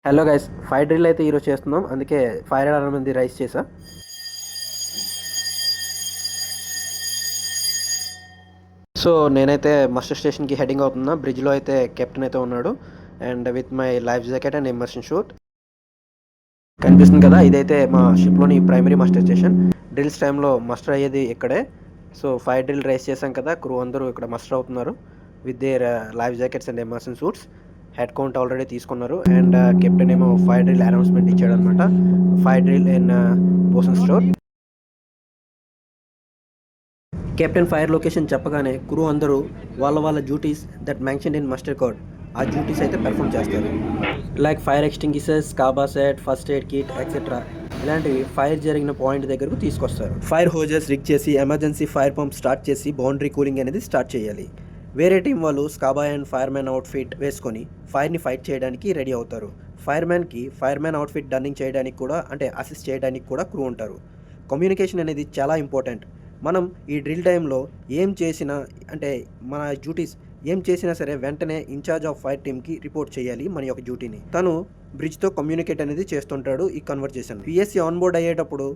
Hello guys, fire drill అయితే ఈరోజు చేస్తున్నాం. అందుకే ఫైర్ అలారం అనేది రైస్ చేసా. సో నేనైతే మస్టర్ స్టేషన్కి హెడింగ్ అవుతున్నా. బ్రిడ్జ్లో అయితే కెప్టెన్ అయితే ఉన్నాడు and with my life jacket and immersion shoot. కనిపిస్తుంది కదా, ఇదైతే మా షిప్లోని ప్రైమరీ మస్టర్ స్టేషన్. డ్రిల్స్ టైంలో మస్టర్ అయ్యేది ఇక్కడే. సో ఫైర్ డ్రిల్ రైస్ చేశాం కదా, క్రూ అందరూ ఇక్కడ మస్టర్ అవుతున్నారు with their life jackets and immersion suits. Head count already తీసుకున్నారు అండ్ కెప్టెన్ ఏమో ఫైర్ డ్రిల్ అనౌన్స్మెంట్ ఇచ్చాడు అనమాట. Fire drill in poison store. Captain fire location చెప్పగానే క్రూ అందరూ వాళ్ళ duties that mention in muster code ఆ duties అయితే perform చేస్తారు. Like fire extinguishers, scuba set, first aid kit etcetera ఇలాంటివి ఫైర్ జరిగిన పాయింట్ దగ్గరకు తీసుకొస్తారు. ఫైర్ హోజెస్ రిగ్ చేసి ఎమర్జెన్సీ ఫైర్ పంప్ స్టార్ట్ చేసి బౌండరీ కూలింగ్ అనేది స్టార్ట్ చేయాలి. వేరే టీం వాళ్ళు స్కాబా అండ్ ఫైర్మ్యాన్ అవుట్ఫిట్ వేసుకొని ఫైర్ని ఫైట్ చేయడానికి రెడీ అవుతారు. ఫైర్మ్యాన్ అవుట్ఫిట్ డన్నింగ్ చేయడానికి కూడా, అంటే అసిస్ట్ చేయడానికి కూడా క్రూ ఉంటారు. కమ్యూనికేషన్ అనేది చాలా ఇంపార్టెంట్. మనం ఈ డ్రిల్ టైంలో ఏం చేసినా, అంటే మన డ్యూటీస్ ఏం చేసినా సరే వెంటనే ఇన్ఛార్జ్ ఆఫ్ ఫైర్ టీమ్కి రిపోర్ట్ చేయాలి మన యొక్క డ్యూటీని. తను బ్రిడ్జ్తో కమ్యూనికేట్ అనేది చేస్తుంటాడు ఈ కన్వర్జేషన్. పిఎస్సి ఆన్బోర్డ్ అయ్యేటప్పుడు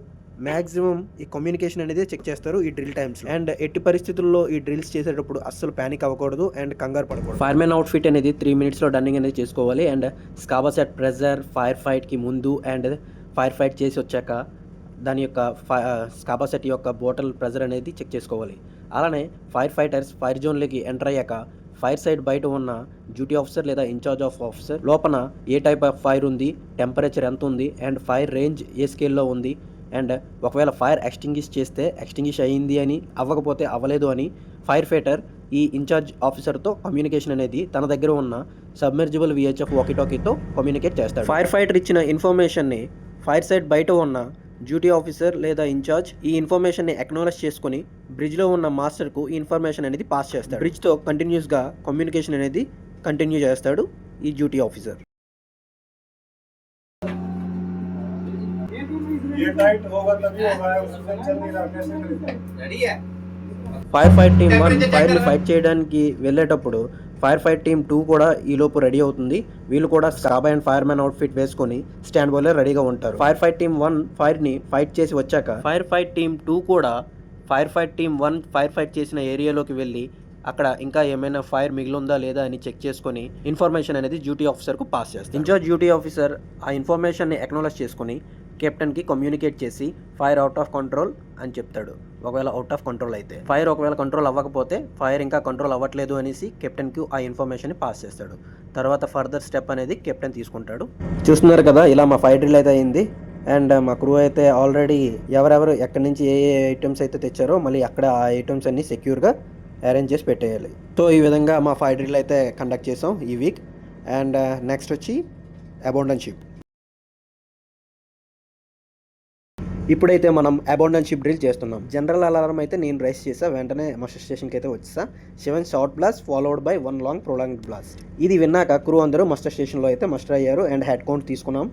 మ్యాక్సిమం ఈ కమ్యూనికేషన్ అనేది చెక్ చేస్తారు ఈ డ్రిల్ టైమ్స్. అండ్ ఎట్టి పరిస్థితుల్లో ఈ డ్రిల్స్ చేసేటప్పుడు అస్సలు ప్యానిక్ అవ్వకూడదు అండ్ కంగారు పడకూడదు. ఫైర్మ్యాన్ అవుట్ఫిట్ అనేది 3 minutesలో డన్నింగ్ అనేది చేసుకోవాలి. అండ్ స్కాబా సెట్ ప్రెజర్ ఫైర్ ఫైట్కి ముందు అండ్ ఫైర్ ఫైట్ చేసి వచ్చాక దాని యొక్క స్కాబా సెట్ యొక్క బాటిల్ ప్రెజర్ అనేది చెక్ చేసుకోవాలి. అలానే ఫైర్ ఫైటర్స్ ఫైర్ జోన్లోకి ఎంటర్ అయ్యాక ఫైర్ సైడ్ బయట ఉన్న డ్యూటీ ఆఫీసర్ లేదా ఇన్ఛార్జ్ ఆఫ్ ఆఫీసర్ లోపల ఏ టైప్ ఆఫ్ ఫైర్ ఉంది, టెంపరేచర్ ఎంత ఉంది అండ్ ఫైర్ రేంజ్ ఏ స్కేల్లో ఉంది అండ్ ఒకవేళ ఫైర్ ఎక్స్టింగిష్ అయ్యింది అని, అవ్వకపోతే అవ్వలేదు అని ఫైర్ ఫైటర్ ఈ ఇన్ఛార్జ్ ఆఫీసర్తో కమ్యూనికేషన్ అనేది తన దగ్గర ఉన్న సబ్మెర్జిబుల్ విహెచ్ఎఫ్ వాకీటాకీతో కమ్యూనికేట్ చేస్తాడు. ఫైర్ ఫైటర్ ఇచ్చిన ఇన్ఫర్మేషన్ని ఫైర్ సైడ్ బయట ఉన్న డ్యూటీ ఆఫీసర్ లేదా ఇన్ఛార్జ్ ఈ ఇన్ఫర్మేషన్ని అక్నాలెడ్జ్ చేసుకుని బ్రిడ్జ్లో ఉన్న మాస్టర్కు ఈ ఇన్ఫర్మేషన్ అనేది పాస్ చేస్తాడు. బ్రిడ్జ్తో కంటిన్యూస్గా కమ్యూనికేషన్ అనేది కంటిన్యూ చేస్తాడు ఈ duty officer. Fire fight team 1 ఫైర్ని ఫైట్ చేయడానికి వెళ్ళేటప్పుడు ఫైర్ ఫైట్ టీమ్ 2 కూడా ఈలోపు రెడీ అవుతుంది. వీళ్ళు కూడా స్కాబా అండ్ ఫైర్మ్యాన్ అవుట్ఫిట్ వేసుకొని స్టాండ్ బైలో రెడీగా ఉంటారు. ఫైర్ ఫైట్ టీమ్ 1 ఫైర్ని ఫైట్ చేసి వచ్చాక ఫైర్ ఫైట్ టీమ్ 2 కూడా fire fight team 1 fire fight చేసిన ఏరియాలోకి వెళ్ళి అక్కడ ఇంకా ఏమైనా ఫైర్ మిగిలిందా లేదా అని చెక్ చేసుకొని ఇన్ఫర్మేషన్ అనేది డ్యూటీ ఆఫీసర్కు పాస్ చేస్తారు. ఇన్ఛార్జ్ డ్యూటీ ఆఫీసర్ ఆ ఇన్ఫర్మేషన్ని అక్నాలెడ్జ్ చేసుకొని కెప్టెన్కి కమ్యూనికేట్ చేసి ఫైర్ అవుట్ ఆఫ్ కంట్రోల్ అని చెప్తాడు. ఒకవేళ అవుట్ ఆఫ్ కంట్రోల్ అయితే, ఫైర్ ఒకవేళ కంట్రోల్ అవ్వకపోతే ఫైర్ ఇంకా కంట్రోల్ అవ్వట్లేదు అనేసి కెప్టెన్కి ఆ ఇన్ఫర్మేషన్ పాస్ చేస్తాడు. తర్వాత ఫర్దర్ స్టెప్ అనేది కెప్టెన్ తీసుకుంటాడు. చూస్తున్నారు కదా, ఇలా మా ఫైర్ డ్రిల్ అయితే అయింది. అండ్ మా క్రూ అయితే ఆల్రెడీ ఎవరెవరు ఎక్కడి నుంచి ఏ ఐటమ్స్ అయితే తెచ్చారో మళ్ళీ అక్కడ ఆ ఐటమ్స్ అన్ని సెక్యూర్గా అరేంజ్ చేసి పెట్టేయాలి. సో ఈ విధంగా మా ఫైర్ డ్రిల్ అయితే కండక్ట్ చేసాం ఈ వీక్. అండ్ నెక్స్ట్ వచ్చి అబౌండెన్స్ షిప్. ఇప్పుడైతే మనం అబౌండెన్స్ షిప్ డ్రిల్ చేస్తున్నాం. జనరల్ అలారం అయితే నేను రైస్ చేసా, వెంటనే మస్టర్ స్టేషన్కి అయితే వచ్చేసా. 7 short blast followed by 1 long prolonged blast. ఇది విన్నాక క్రూ అందరూ మస్టర్ స్టేషన్లో అయితే మస్టర్ అయ్యారు అండ్ హెడ్ కౌంట్ తీసుకున్నాం.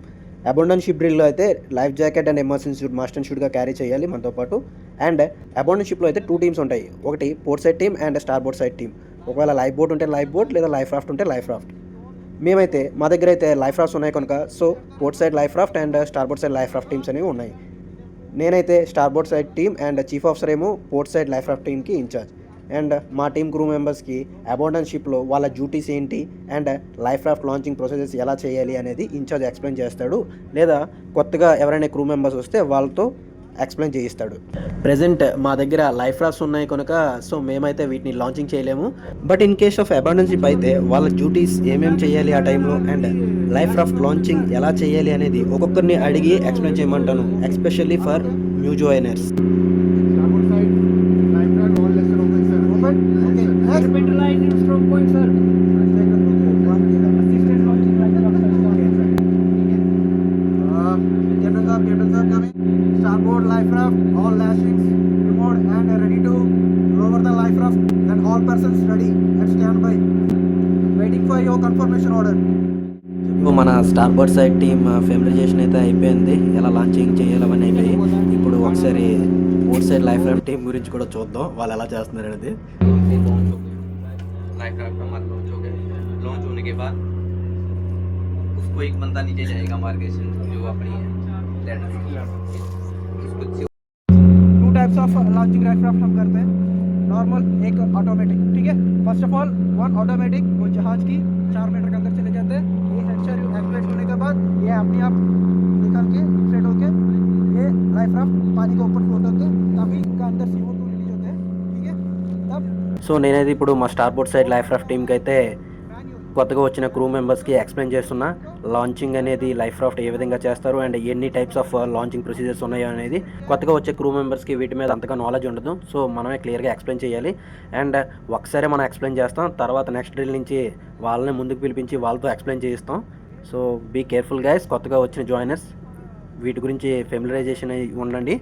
అబౌండెన్స్ షిప్ డ్రిల్లో అయితే life jacket and emergency suit must and షూట్గా క్యారీ చేయాలి మనతో పాటు. అండ్ అబౌండెన్స్ షిప్లో అయితే 2 టీమ్స్ ఉంటాయి. ఒకటి port side team and star board side team. ఒకవేళ లైఫ్ బోట్ ఉంటే లైఫ్ బోట్, లేదా లైఫ్ రాఫ్ట్ ఉంటే లైఫ్ రాఫ్ట్. మేమైతే మా దగ్గర అయితే లైఫ్ రాఫ్ట్స్ ఉన్నాయి కనుక so port side life raft and star board side life raft teams అనేవి ఉన్నాయి. నేనైతే star board side team and chief officer ఏమో పోర్ట్ సైడ్ లైఫ్ రాఫ్ట్ టీమ్కి ఇన్ఛార్జ్. అండ్ మా టీమ్ క్రూ మెంబర్స్కి అబౌండెన్స్ షిప్లో వాళ్ళ డ్యూటీస్ ఏంటి and life raft launching processes ఎలా చేయాలి అనేది ఇన్ఛార్జ్ ఎక్స్ప్లెయిన్ చేస్తాడు. లేదా కొత్తగా ఎవరైనా క్రూ మెంబర్స్ వస్తే వాళ్ళతో ఎక్స్ప్లెయిన్ చేయిస్తాడు. ప్రెజెంట్ మా దగ్గర లైఫ్ రాఫ్ట్స్ ఉన్నాయి కనుక సో మేమైతే వీటిని లాంచింగ్ చేయలేము. But in case of abundance ship అయితే వాళ్ళ డ్యూటీస్ ఏమేమి చేయాలి ఆ టైంలో అండ్ లైఫ్ రాఫ్ట్ లాంచింగ్ ఎలా చేయాలి అనేది ఒక్కొక్కరిని అడిగి ఎక్స్ప్లెయిన్ చేయమంటాను, especially for new joiners. Starboard life raft, all lashings removed and ready to lower the life raft, and all persons ready and stand by, waiting for your confirmation order. మన star board side team ఫెమిలైజేషన్ అయితే అయిపోయింది, ఎలా launching చేయాలి అవన్నీ అయిపోయి. ఇప్పుడు ఒకసారి port side life raft team గురించి కూడా చూద్దాం వాళ్ళు ఎలా చేస్తున్నారు అనేది. लाइफ राफ्ट हमारा लॉन्च हो गया. लॉन्च होने के बाद उसको एक बंदा नीचे जाएगा मार्केशन जो अपनी है लैडर उसको two types of launching aircraft हम करते हैं, नॉर्मल एक ऑटोमेटिक। ठीक है, first of all one automatic, वो जहाज की 4 मीटर के अंदर चले जाते हैं। ये HRU एक्टिवेट होने के बाद ये अपने आप निकल के इन्फ्लेट होके ये लाइफ राफ्ट पानी के ऊपर फ्लोट होते हैं, तभी इनका अंदर CO2 रिलीज होते हैं। ठीक है, तब సో నేనైతే ఇప్పుడు మా star board side life raft టీమ్కి అయితే కొత్తగా వచ్చిన క్రూ మెంబర్స్కి ఎక్స్ప్లెయిన్ చేస్తున్నా లాంచింగ్ అనేది లైఫ్ రాఫ్ట్ ఏ విధంగా చేస్తారు అండ్ ఎన్ని టైప్స్ ఆఫ్ లాంచింగ్ ప్రొసీజర్స్ ఉన్నాయో అనేది కొత్తగా వచ్చే క్రూ మెంబర్స్కి వీటి మీద అంతగా నాలెడ్జ్ ఉండదు. సో మనమే క్లియర్గా ఎక్స్ప్లెయిన్ చేయాలి అండ్ ఒకసారి మనం ఎక్స్ప్లెయిన్ చేస్తాం, తర్వాత నెక్స్ట్ డ్రిల్ నుంచి వాళ్ళని ముందుకు పిలిపించి వాళ్ళతో ఎక్స్ప్లెయిన్ చేయిస్తాం. సో బీ కేర్ఫుల్ గైస్, కొత్తగా వచ్చిన జాయినర్స్ వీటి గురించి ఫెమిలరైజేషన్ అయి ఉండండి.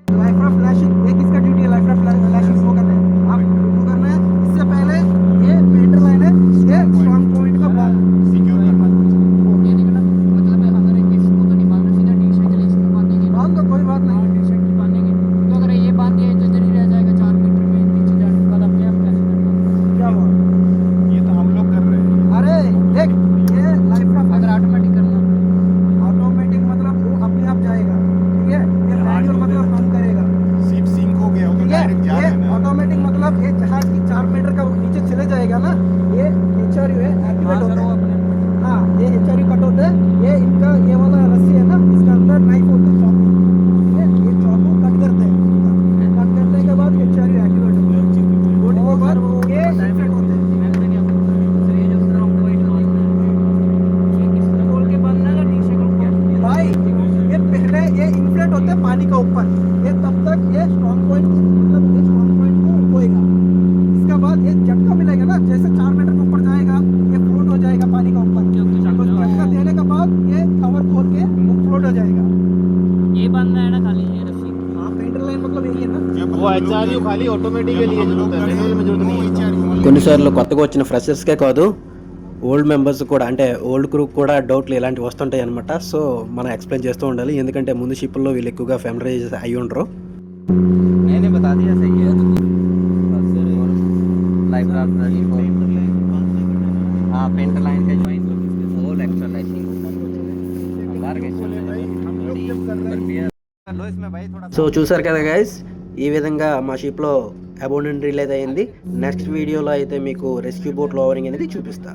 लाइफ राफ्ट फ्लैशिंग, ये किसका ड्यूटी है? लाइफ राफ्ट फ्लैशिंग वो करना है, आप वो करना है। इससे पहले ये पेंटर लाइन है, ये स्ट्रॉन्ग पॉइंट का बॉम्ब सिक्योर करना ये निकला मतलब अगर इसको तो नहीं बांधना, सीधा टी शर्ट के लिए इसको बांधेंगे बांध दो, कोई बात नहीं। टी शर्ट की बांधेंगे तो अगर ये बांध दिया तो इधर ही रह जाएगा 4 मीटर में, नीचे जाने के बाद अपने आप कैसे करना। क्या हुआ? ये तो हम लोग कर रहे हैं. अरे देख, ये लाइफ राफ्ट अगर ऑटोमेटिक करना ऑटोमेटिक मतलब वो अपने आप जाएगा। ठीक है, ये मैनुअल मतलब हम करेगा। सीट सिंक हो गया, वो तो ठीक है, डायरेक्ट जा ये रहे हैं ना. ऑटोमेटिक मतलब ये जहाज की 4 मीटर का नीचे चले जाएगा ना, ये HRU है एक्टिवेट होता है। हाँ, ये HRU कट होता है, ये इनका ये वाला रस्सी है ना, इसका अंदर नाइफ होता है, चाकू। ठीक है, ये चाकू कट करते हैं, कट करने के बाद HRU एक्टिवेट होता है, होने के बाद ये इन्फ्लेट होते हैं। भाई ये पहले ये इन्फ्लेट होते हैं पानी का ऊपर, ये तब तक ये स्ट्रॉन्ग पॉइंट मतलब ये स्ट्रॉन्ग पॉइंट को होएगा। इसके बाद ये झटका मिलेगा ना, जैसे 4 मीटर के ऊपर जाएगा ये फ्लोट हो जाएगा पानी का ऊपर। तो झटका देने के बाद ये कवर खोल के वो फ्लोट हो जाएगा। ये बांधना है ना खाली ये रस्सी। हाँ, पेंटर लाइन मतलब यही है ना। वो HRU खाली ऑटोमेटिक के लिए जरूरत है, मैनुअल में जरूरत नहीं है. కొన్నిసార్లు కొత్తగా వచ్చిన ఫ్రెషర్స్కే కాదు, ఓల్డ్ మెంబర్స్ కూడా అంటే ఓల్డ్ క్రూ కూడా డౌట్లు ఇలాంటివి వస్తుంటాయి అనమాట. సో మనం ఎక్స్ప్లెయిన్ చేస్తూ ఉండాలి, ఎందుకంటే ముందు షిప్లో వీళ్ళు ఎక్కువగా ఫెమిలరైజ్ అయ్యి ఉండరు. मैंने बता दिया सही है लाइफ राफ्ट रेडी फॉर हाँ पेंटर लाइन का ज्वाइन ऑल एक्स्ट्रा लाइटिंग बाहर के लो इसमें भाई थोड़ा సో చూసారు కదా గైస్, ఈ విధంగా మా షిప్లో అబౌండెంట్ రిలీజ్ అయింది. నెక్స్ట్ వీడియోలో అయితే మీకు రెస్క్యూ బోట్ లోవరింగ్ అనేది చూపిస్తా.